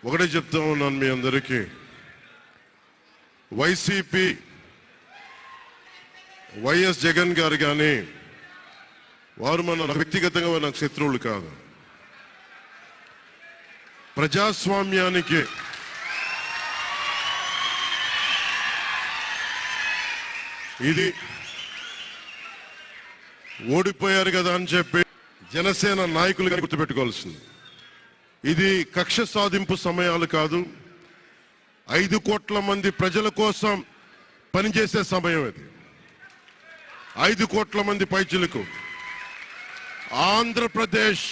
ఒకటే చెప్తా ఉన్నాను మీ అందరికీ, వైసీపీ వైఎస్ జగన్ గారు కానీ వారు మన వ్యక్తిగతంగా నాకు శత్రువులు కాదు. ప్రజాస్వామ్యానికి ఇది ఓడిపోయారు కదా అని చెప్పి జనసేన నాయకులుగా గుర్తుపెట్టుకోవాల్సింది. ఇది కక్ష సాధింపు సమయాలు కాదు, 5 కోట్ల మంది ప్రజల కోసం పనిచేసే సమయం ఇది. 5 కోట్ల మంది పైచిలకు ఆంధ్రప్రదేశ్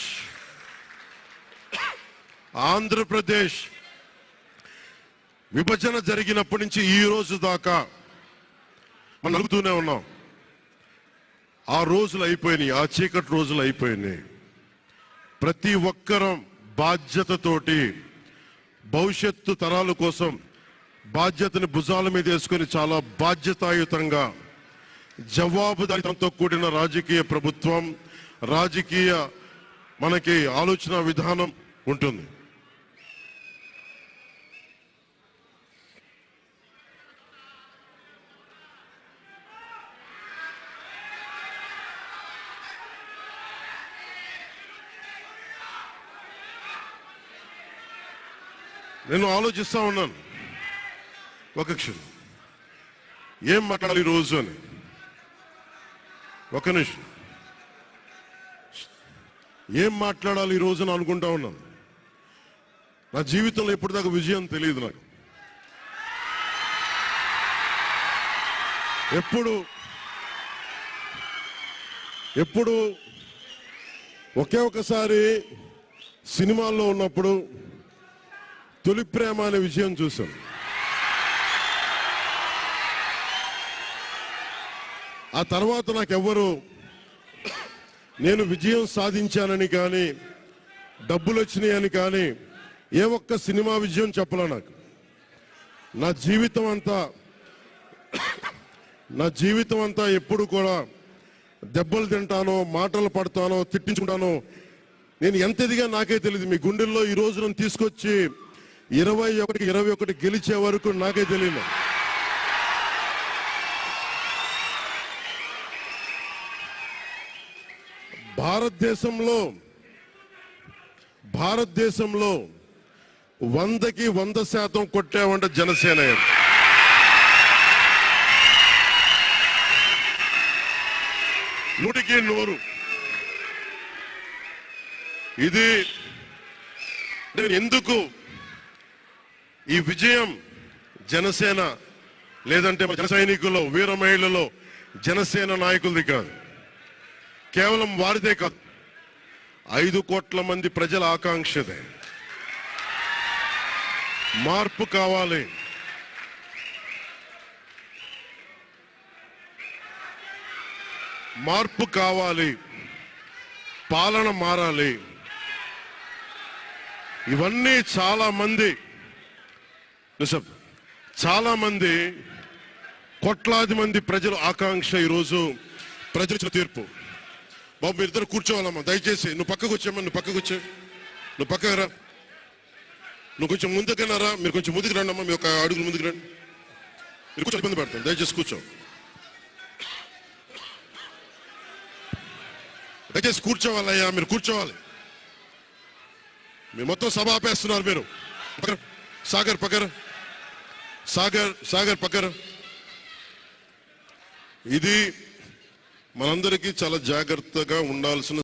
విభజన జరిగినప్పటి నుంచి ఈ రోజు దాకా మనం అడుగుతూనే ఉన్నాం. ఆ రోజులు అయిపోయినాయి, ఆ చీకటి రోజులు అయిపోయినాయి. ప్రతి ఒక్కరం బాధ్యతతోటి భవిష్యత్తు తరాల కోసం బాధ్యతని భుజాల మీద వేసుకొని చాలా బాధ్యతాయుతంగా జవాబుదారీతనంతో కూడిన రాజకీయ ప్రభుత్వం, రాజకీయ మనకి ఆలోచన విధానం ఉంటుంది. నేను ఆలోచిస్తా ఉన్నాను, ఒక క్షణం ఏం మాట్లాడాలి ఈ రోజు అని. ఒక నిమిషం, ఏం మాట్లాడాలి ఈ రోజు అని అనుకుంటా ఉన్నాను. నా జీవితంలో ఎప్పటిదాకా విజయం తెలియదు నాకు. ఎప్పుడు ఒకే ఒకసారి సినిమాల్లో ఉన్నప్పుడు తొలి ప్రేమ అనే విజయం చూశాను. ఆ తర్వాత నాకెవ్వరు నేను విజయం సాధించానని కానీ డబ్బులు వచ్చినాయని కానీ ఏ ఒక్క సినిమా విజయం చెప్పలే నాకు. నా జీవితం అంతా ఎప్పుడు కూడా దెబ్బలు తింటానో, మాటలు పడతానో, తిట్టించుకుంటానో. నేను ఎంత ఎదిగా నాకే తెలియదు. మీ గుండెల్లో ఈ రోజు నన్ను తీసుకొచ్చి 21 గెలిచే వరకు నాకే తెలియదు. భారతదేశంలో 100కి 100% కొట్టామంటే జనసేన. నూటికి 100. ఇది ఎందుకు ఈ విజయం జనసేన లేదంటే జన సైనికుల్లో, వీర మహిళల్లో జనసేన నాయకులది కాదు, కేవలం వారిదే కాదు, 5 కోట్ల మంది ప్రజల ఆకాంక్షదే. మార్పు కావాలి, పాలన మారాలి. ఇవన్నీ చాలా మంది కోట్లాది మంది ప్రజల ఆకాంక్ష. ఈరోజు ప్రజల తీర్పు. బాబు మీరిద్దరు కూర్చోవాలమ్మా, దయచేసి. నువ్వు పక్కకు వచ్చామ్మా, నువ్వు పక్కకు రా. నువ్వు కొంచెం ముందుకన్నారా, మీరు కొంచెం ముందుకు రండి అమ్మా, మీ ఒక అడుగులు ముందుకు రండి. మీరు కూర్చో, ఇబ్బంది పడతాను, దయచేసి కూర్చో. దయచేసి కూర్చోవాలయ్యా, మీరు కూర్చోవాలి. మీరు మొత్తం సభ ఆపేస్తున్నారు. మీరు సాగర్ పక్కన. ఇది మనందరికీ చాలా జాగ్రత్తగా ఉండాల్సిన